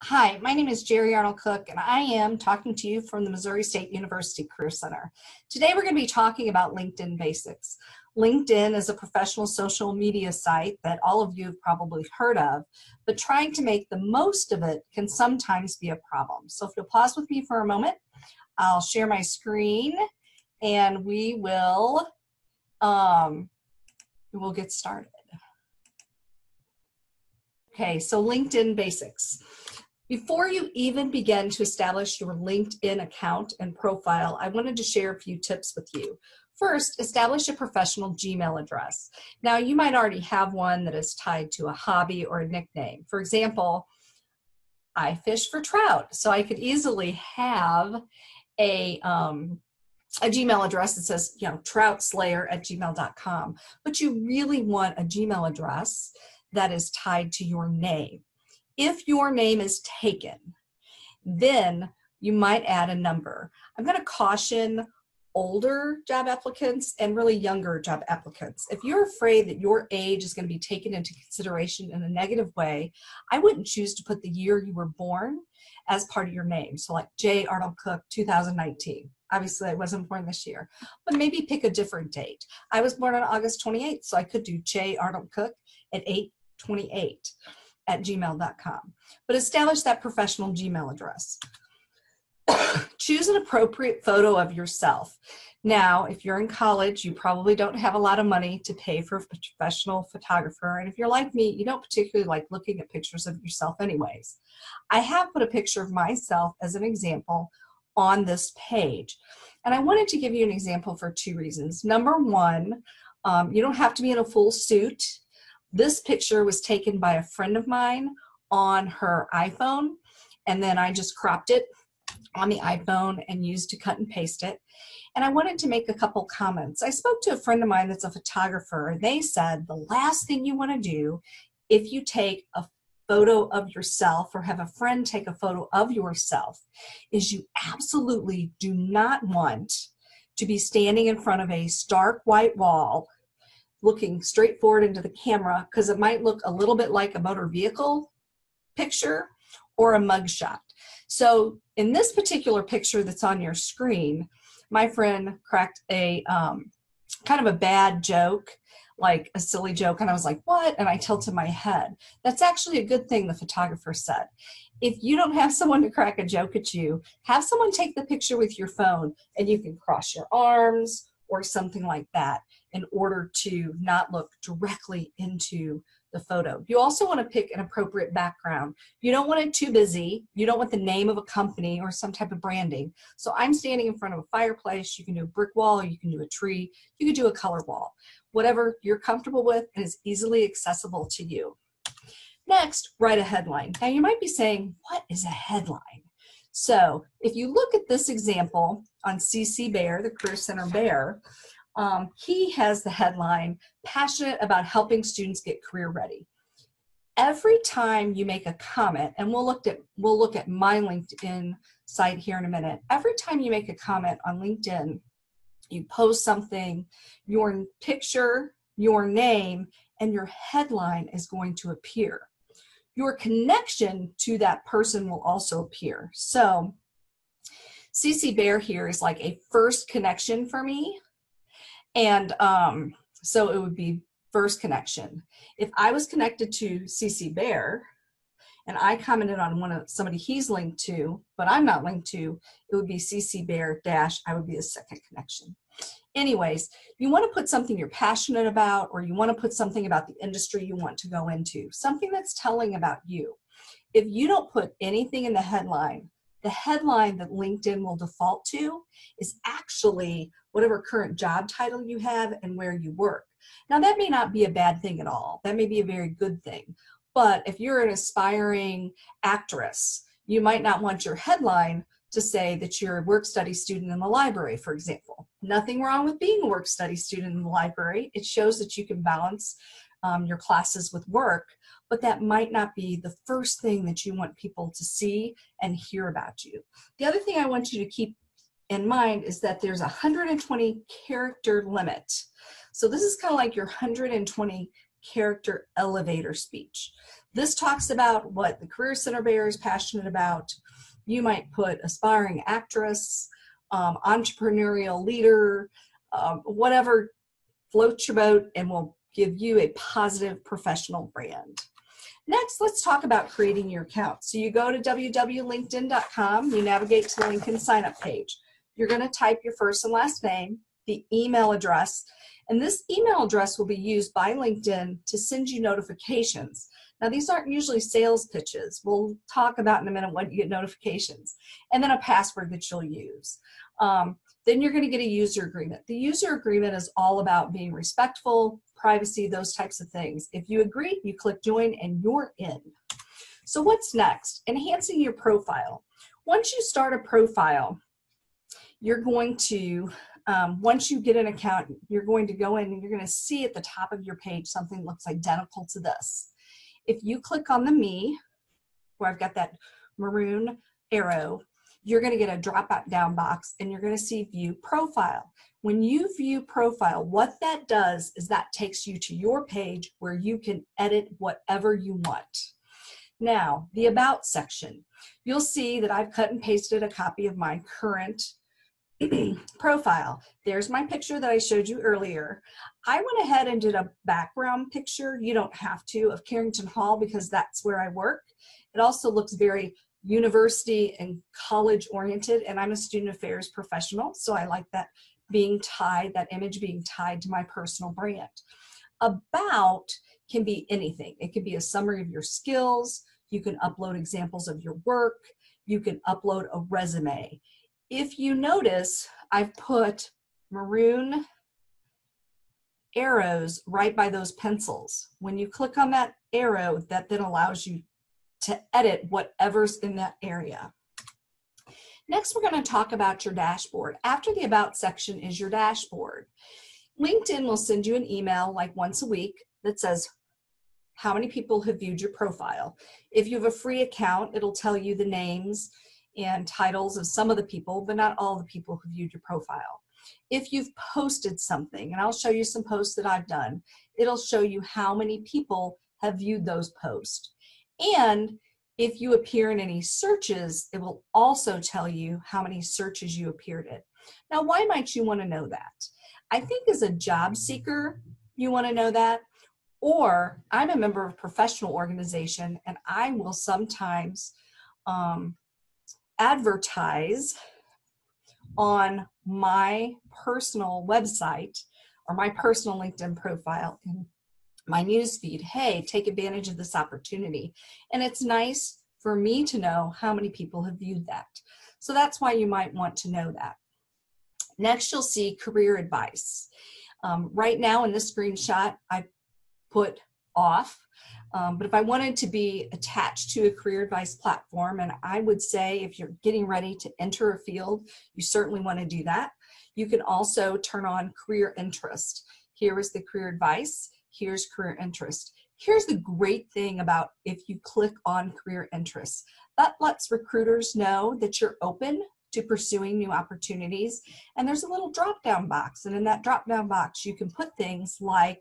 Hi, my name is Jerry Arnold Cook, and I am talking to you from the Missouri State University Career Center. Today we're going to be talking about LinkedIn basics. LinkedIn is a professional social media site that all of you have probably heard of, but trying to make the most of it can sometimes be a problem. So if you'll pause with me for a moment, I'll share my screen and we'll get started. Okay, so LinkedIn basics. Before you even begin to establish your LinkedIn account and profile, I wanted to share a few tips with you. First, establish a professional Gmail address. Now, you might already have one that is tied to a hobby or a nickname. For example, I fish for trout, so I could easily have a Gmail address that says, troutslayer@gmail.com. But you really want a Gmail address that is tied to your name. If your name is taken, then you might add a number. I'm going to caution older job applicants and really younger job applicants. If you're afraid that your age is going to be taken into consideration in a negative way, I wouldn't choose to put the year you were born as part of your name. So like J. Arnold Cook, 2019. Obviously, I wasn't born this year, but maybe pick a different date. I was born on August 28th, so I could do J. Arnold Cook at 8/28. at gmail.com. But establish that professional Gmail address. Choose an appropriate photo of yourself. Now, if you're in college, you probably don't have a lot of money to pay for a professional photographer. And if you're like me, you don't particularly like looking at pictures of yourself anyways. I have put a picture of myself as an example on this page. And I wanted to give you an example for two reasons. Number one, you don't have to be in a full suit. This picture was taken by a friend of mine on her iPhone, and then I just cropped it on the iPhone and used to cut and paste it. And I wanted to make a couple comments. I spoke to a friend of mine that's a photographer, and they said the last thing you want to do if you take a photo of yourself or have a friend take a photo of yourself is you absolutely do not want to be standing in front of a stark white wall looking straight forward into the camera, because it might look a little bit like a motor vehicle picture or a mugshot. So in this particular picture that's on your screen, my friend cracked a kind of a bad joke, like a silly joke, and I was like, what? And I tilted my head. That's actually a good thing, the photographer said. If you don't have someone to crack a joke at you, have someone take the picture with your phone, and you can cross your arms or something like that in order to not look directly into the photo. You also want to pick an appropriate background. You don't want it too busy. You don't want the name of a company or some type of branding. So I'm standing in front of a fireplace. You can do a brick wall, or you can do a tree. You can do a color wall. Whatever you're comfortable with and is easily accessible to you. Next, write a headline. Now you might be saying, what is a headline? So if you look at this example on CC Bear, the Career Center Bear, he has the headline, passionate about helping students get career ready. Every time you make a comment, and we'll look at my LinkedIn site here in a minute, every time you make a comment on LinkedIn, you post something, your picture, your name, and your headline is going to appear. Your connection to that person will also appear. So CC Bear here is like a first connection for me. And so it would be first connection. If I was connected to CC Bear and I commented on somebody he's linked to, but I'm not linked to, it would be CC Bear dash, I would be a second connection. Anyways, you want to put something you're passionate about, or you want to put something about the industry you want to go into, something that's telling about you. If you don't put anything in the headline that LinkedIn will default to is actually whatever current job title you have and where you work. Now that may not be a bad thing at all. That may be a very good thing. But if you're an aspiring actress, you might not want your headline to say that you're a work-study student in the library, for example. Nothing wrong with being a work-study student in the library. It shows that you can balance your classes with work, but that might not be the first thing that you want people to see and hear about you. The other thing I want you to keep in mind is that there's a 120 character limit. So this is kind of like your 120 character elevator speech. This talks about what the Career Center Bear is passionate about. You might put aspiring actress, entrepreneurial leader, whatever floats your boat and will give you a positive professional brand. Next, let's talk about creating your account. So you go to www.linkedin.com, you navigate to the LinkedIn sign-up page. You're going to type your first and last name, the email address, and this email address will be used by LinkedIn to send you notifications. Now, these aren't usually sales pitches. We'll talk about in a minute when you get notifications, and then a password that you'll use. Then you're going to get a user agreement. The user agreement is all about being respectful, privacy, those types of things. If you agree, you click join and you're in. So what's next? Enhancing your profile. Once you start a profile, you're going to, once you get an account, you're going to go in and you're going to see at the top of your page something that looks identical to this. If you click on the me, where I've got that maroon arrow, you're going to get a drop-down box and you're going to see view profile. When you view profile, what that does is that takes you to your page where you can edit whatever you want. Now, the about section. You'll see that I've cut and pasted a copy of my current profile. There's my picture that I showed you earlier. I went ahead and did a background picture. You don't have to, of Carrington Hall because that's where I work. It also looks very university and college oriented, and I'm a student affairs professional, so I like that being tied, that image being tied to my personal brand. About can be anything. It could be a summary of your skills. You can upload examples of your work. You can upload a resume. If you notice, I've put maroon arrows right by those pencils. When you click on that arrow, that then allows you to edit whatever's in that area. Next, we're going to talk about your dashboard. After the About section is your dashboard. LinkedIn will send you an email like once a week that says how many people have viewed your profile. If you have a free account, it'll tell you the names and titles of some of the people, but not all the people who viewed your profile. If you've posted something, and I'll show you some posts that I've done, it'll show you how many people have viewed those posts. And if you appear in any searches, it will also tell you how many searches you appeared in. Now, why might you want to know that? I think as a job seeker, you want to know that. Or I'm a member of a professional organization, and I will sometimes advertise on my personal website or my personal LinkedIn profile in my newsfeed, hey, take advantage of this opportunity. And it's nice for me to know how many people have viewed that. So that's why you might want to know that. Next, you'll see career advice. Right now in this screenshot, I put off, but if I wanted to be attached to a career advice platform, and I would say if you're getting ready to enter a field, you certainly want to do that. You can also turn on career interest. Here is the career advice. Here's career interest. Here's the great thing about if you click on career interests. That lets recruiters know that you're open to pursuing new opportunities. And there's a little drop-down box. And in that drop-down box, you can put things like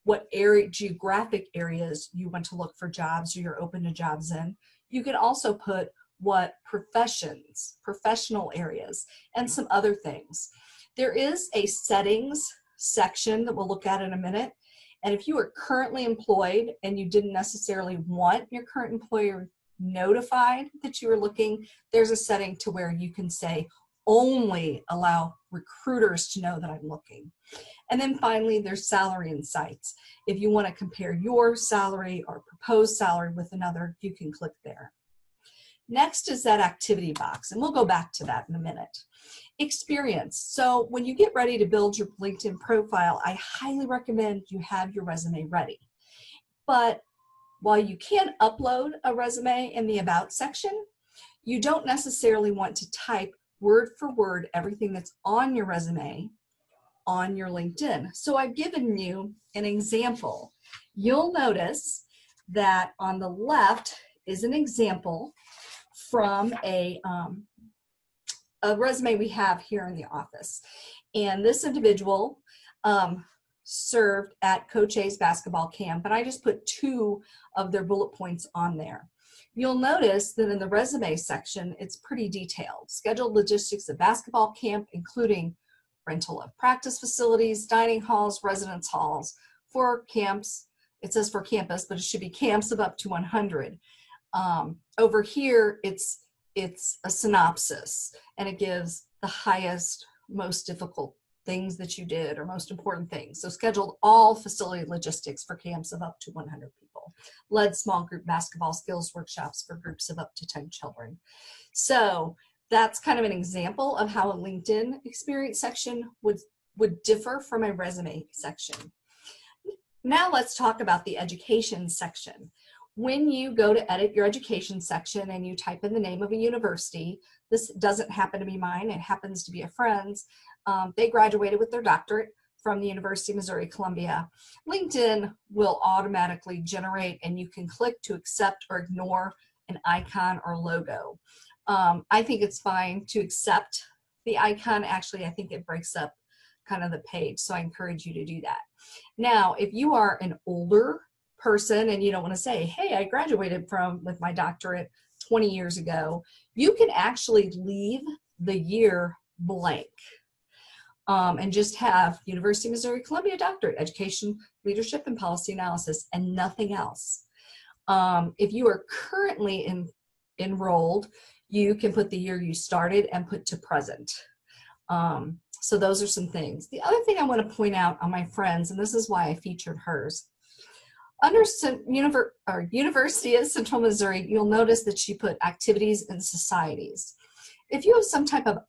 what area, geographic areas you want to look for jobs or you're open to jobs in. You can also put what professions, professional areas, and some other things. There is a settings section that we'll look at in a minute. And if you are currently employed and you didn't necessarily want your current employer notified that you were looking, there's a setting to where you can say only allow recruiters to know that I'm looking. And then finally, there's salary insights. If you want to compare your salary or proposed salary with another, you can click there. Next is that activity box, and we'll go back to that in a minute. Experience. So when you get ready to build your LinkedIn profile, I highly recommend you have your resume ready. But while you can upload a resume in the About section, you don't necessarily want to type word for word everything that's on your resume on your LinkedIn. So I've given you an example. You'll notice that on the left is an example from a resume we have here in the office. And this individual served at Coach A's basketball camp, and I just put 2 of their bullet points on there. You'll notice that in the resume section, it's pretty detailed. Scheduled logistics of basketball camp, including rental of practice facilities, dining halls, residence halls for camps. It says for campus, but it should be camps of up to 100. Over here, it's a synopsis, and it gives the highest, most difficult things that you did or most important things. So scheduled all facility logistics for camps of up to 100 people. Led small group basketball skills workshops for groups of up to 10 children. So that's kind of an example of how a LinkedIn experience section would differ from a resume section. Now let's talk about the education section. When you go to edit your education section and you type in the name of a university, this doesn't happen to be mine, it happens to be a friend's. They graduated with their doctorate from the University of Missouri, Columbia. LinkedIn will automatically generate, and you can click to accept or ignore an icon or logo. I think it's fine to accept the icon. Actually, I think it breaks up kind of the page, so I encourage you to do that. Now, if you are an older person and you don't want to say, hey, I graduated with my doctorate 20 years ago, you can actually leave the year blank. And just have University of Missouri Columbia doctorate, education, leadership, and policy analysis, and nothing else. If you are currently enrolled, you can put the year you started and put to present. So those are some things. The other thing I want to point out on my friends, and this is why I featured hers, under University of Central Missouri, you'll notice that she put activities and societies. If you have some type of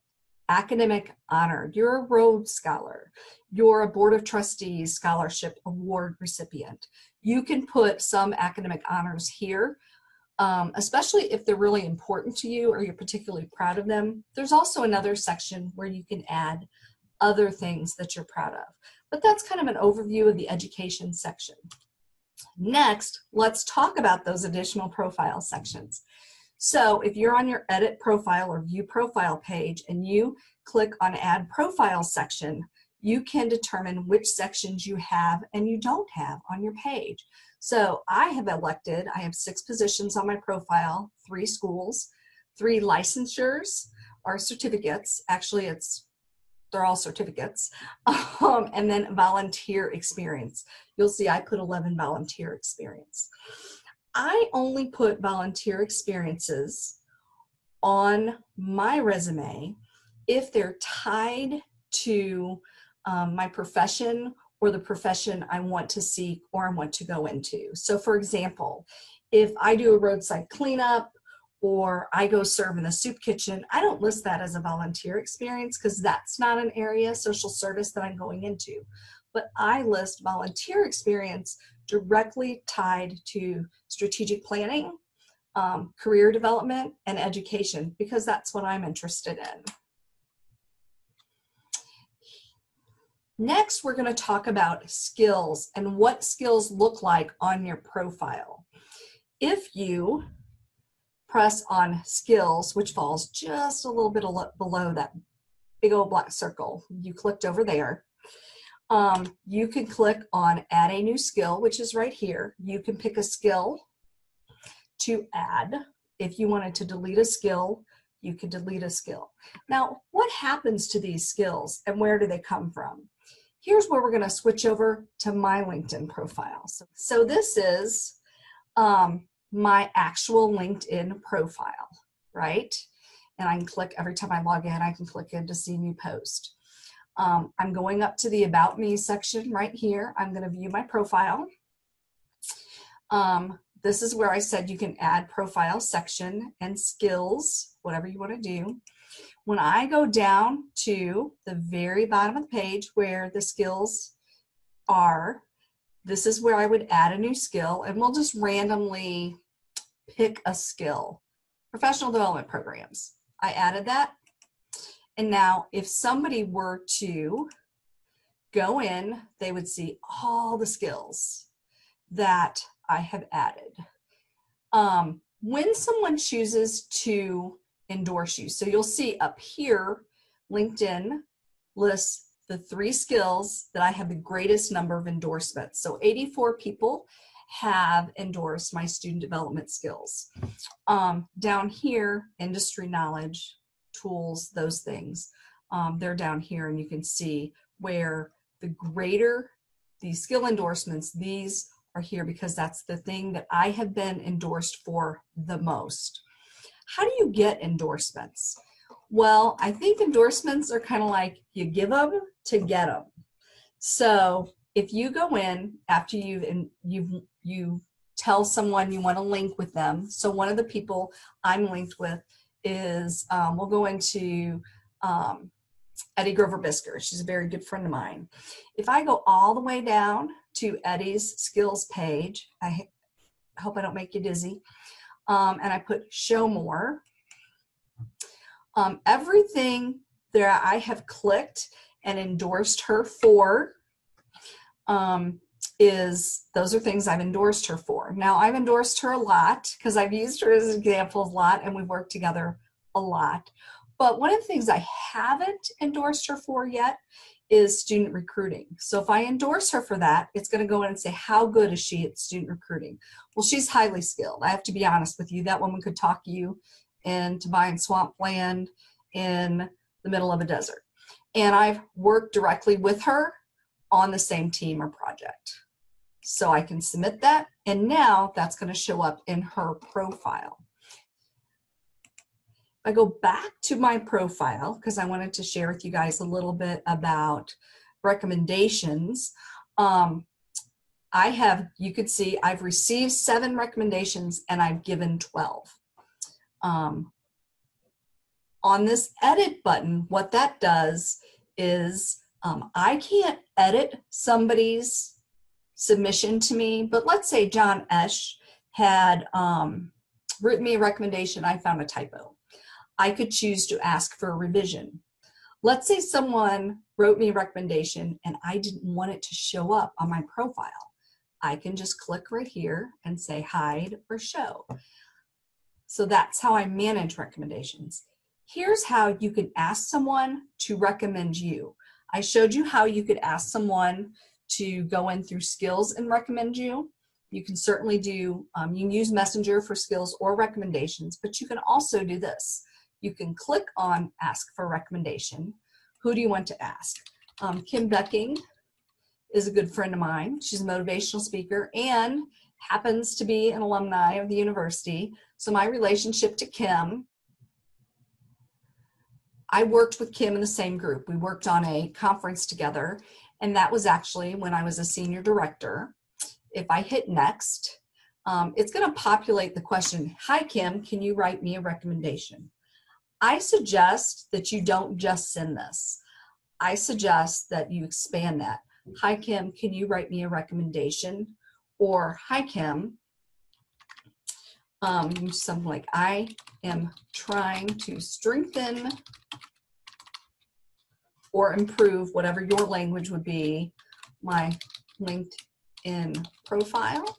academic honor, you're a Rhodes Scholar, you're a Board of Trustees Scholarship Award recipient, you can put some academic honors here, especially if they're really important to you or you're particularly proud of them. There's also another section where you can add other things that you're proud of. But that's kind of an overview of the education section. Next, let's talk about those additional profile sections. So if you're on your edit profile or view profile page and you click on add profile section, you can determine which sections you have and you don't have on your page. So I have 6 positions on my profile, 3 schools, 3 licensures or certificates. Actually, they're all certificates. And then volunteer experience. You'll see I put 11 volunteer experience. I only put volunteer experiences on my resume if they're tied to my profession or the profession I want to seek or I want to go into. So for example, if I do a roadside cleanup or I go serve in the soup kitchen, I don't list that as a volunteer experience because that's not an area, social service, that I'm going into. But I list volunteer experience directly tied to strategic planning, career development, and education, because that's what I'm interested in. Next, we're going to talk about skills and what skills look like on your profile. If you press on skills, which falls just a little bit below that big old black circle, you clicked over there. You can click on add a new skill, which is right here. You can pick a skill to add. If you wanted to delete a skill, you could delete a skill. Now, what happens to these skills and where do they come from? Here's where we're going to switch over to my LinkedIn profile. So this is my actual LinkedIn profile, right? And I can click every time I log in, I can click in to see new post. I'm going up to the About Me section right here. I'm going to view my profile. This is where I said you can add profile section and skills, whatever you want to do. When I go down to the very bottom of the page where the skills are, this is where I would add a new skill, and we'll just randomly pick a skill. Professional development programs. I added that. And now if somebody were to go in, they would see all the skills that I have added. When someone chooses to endorse you, so you'll see up here, LinkedIn lists the 3 skills that I have the greatest number of endorsements. So 84 people have endorsed my student development skills. Down here, industry knowledge, tools, those things, they're down here, and you can see where the greater the skill endorsements, these are here because that's the thing that I have been endorsed for the most. How do you get endorsements? Well, I think endorsements are kind of like you give them to get them. So if you go in after you tell someone you want to link with them. So one of the people I'm linked with is, we'll go into Eddie Grover Bisker. She's a very good friend of mine. If I go all the way down to Eddie's skills page, I hope I don't make you dizzy, and I put show more, everything that I have clicked and endorsed her for, those are things I've endorsed her for. Now, I've endorsed her a lot because I've used her as an example a lot, and we've worked together a lot. But one of the things I haven't endorsed her for yet is student recruiting. So if I endorse her for that, it's going to go in and say, how good is she at student recruiting? Well, she's highly skilled. I have to be honest with you. That woman could talk you into buying swampland in the middle of a desert. And I've worked directly with her on the same team or project. So I can submit that, and now that's going to show up in her profile. I go back to my profile because I wanted to share with you guys a little bit about recommendations. You could see I've received 7 recommendations and I've given 12. On this edit button, what that does is I can't edit somebody's submission to me, but let's say John Esch had written me a recommendation, I found a typo. I could choose to ask for a revision. Let's say someone wrote me a recommendation and I didn't want it to show up on my profile. I can just click right here and say hide or show. So that's how I manage recommendations. Here's how you can ask someone to recommend you. I showed you how you could ask someone to go in through skills and recommend you. You can certainly do, you can use Messenger for skills or recommendations, but you can also do this. You can click on ask for recommendation. Who do you want to ask? Kim Becking is a good friend of mine. She's a motivational speaker and happens to be an alumni of the university. So my relationship to Kim, I worked with Kim in the same group. We worked on a conference together, and that was actually when I was a senior director. If I hit next, it's going to populate the question, hi Kim, can you write me a recommendation? I suggest that you don't just send this. I suggest that you expand that. Hi Kim, can you write me a recommendation? Or hi Kim, something like, I am trying to strengthen or improve, whatever your language would be, my LinkedIn profile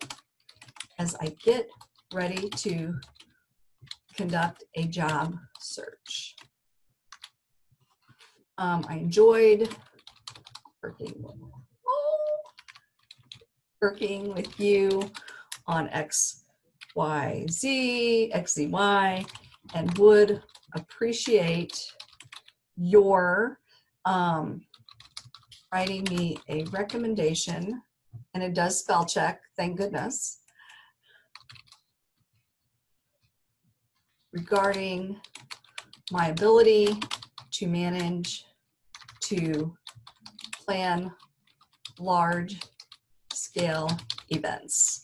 as I get ready to conduct a job search. I enjoyed working with you on XYZ, and would appreciate your writing me a recommendation, and it does spell check, thank goodness, regarding my ability to manage, to plan large scale events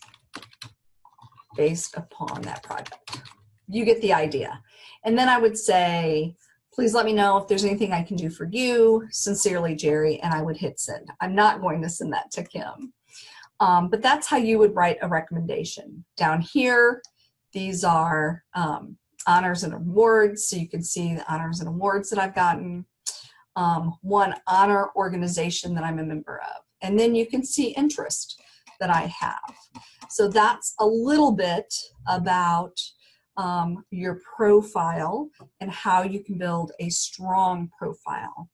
based upon that project. You get the idea. And then I would say, please let me know if there's anything I can do for you. Sincerely, Jerry, and I would hit send. I'm not going to send that to Kim. But that's how you would write a recommendation. Down here, these are honors and awards, so you can see the honors and awards that I've gotten. One honor organization that I'm a member of. And then you can see interest that I have. So that's a little bit about your profile and how you can build a strong profile.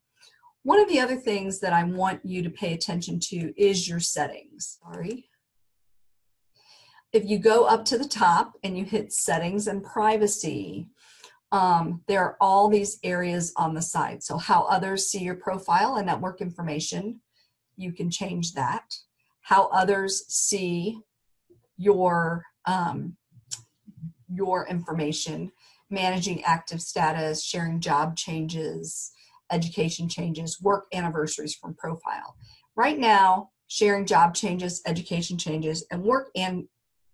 One of the other things that I want you to pay attention to is your settings. Sorry. If you go up to the top and you hit settings and privacy, there are all these areas on the side. So how others see your profile and network information, you can change that. How others see your information, managing active status, sharing job changes, education changes, work anniversaries from profile. Right now, sharing job changes, education changes, and work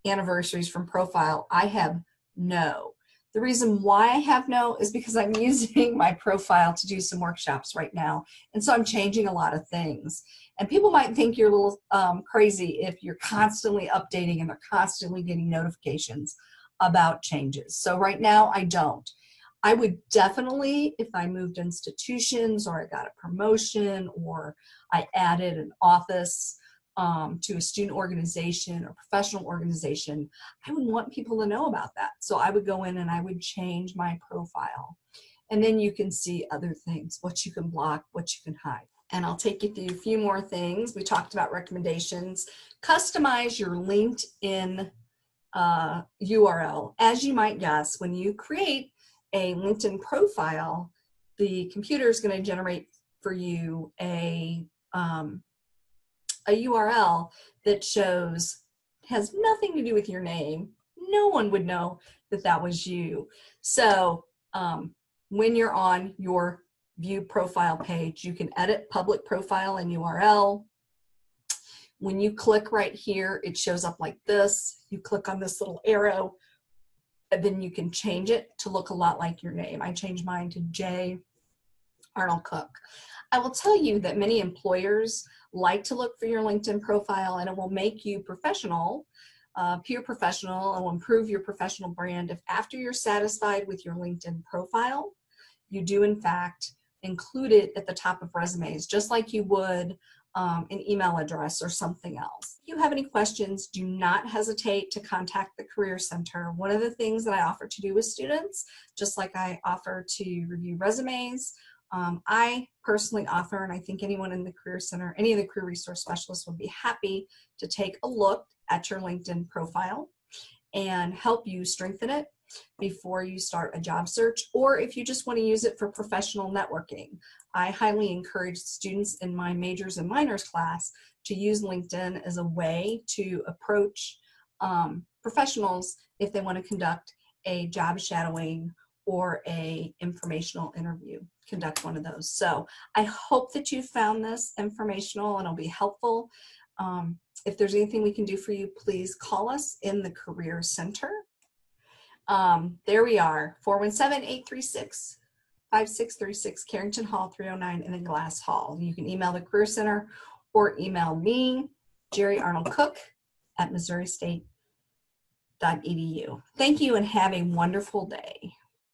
anniversaries from profile, I have no. The reason why I have no is because I'm using my profile to do some workshops right now. And so I'm changing a lot of things. And people might think you're a little crazy if you're constantly updating and they're constantly getting notifications about changes. So right now I don't. I would definitely, if I moved institutions or I got a promotion or I added an office to a student organization or professional organization, I would want people to know about that. So I would go in and I would change my profile. And then you can see other things, what you can block, what you can hide. And I'll take you through a few more things. We talked about recommendations. Customize your LinkedIn URL. As you might guess, when you create a LinkedIn profile, the computer is going to generate for you a URL that has nothing to do with your name. No one would know that that was you. So when you're on your view profile page, you can edit public profile and URL. When you click right here, it shows up like this. You click on this little arrow, and then you can change it to look a lot like your name. I changed mine to J. Arnold Cook. I will tell you that many employers like to look for your LinkedIn profile, and it will make you professional, peer professional, and will improve your professional brand if after you're satisfied with your LinkedIn profile, you do in fact include it at the top of resumes, just like you would an email address or something else. If you have any questions, do not hesitate to contact the Career Center. One of the things that I offer to do with students, just like I offer to review resumes, I personally offer, and I think anyone in the Career Center, any of the career resource specialists would be happy to take a look at your LinkedIn profile and help you strengthen it before you start a job search, or if you just want to use it for professional networking. I highly encourage students in my majors and minors class to use LinkedIn as a way to approach professionals if they want to conduct a job shadowing or a informational interview, conduct one of those. So I hope that you found this informational and it'll be helpful. If there's anything we can do for you, please call us in the Career Center. There we are, 417-836-5636, Carrington Hall 309 in the Glass Hall. You can email the Career Center or email me, Jerry Arnold Cook at MissouriState.edu. Thank you and have a wonderful day.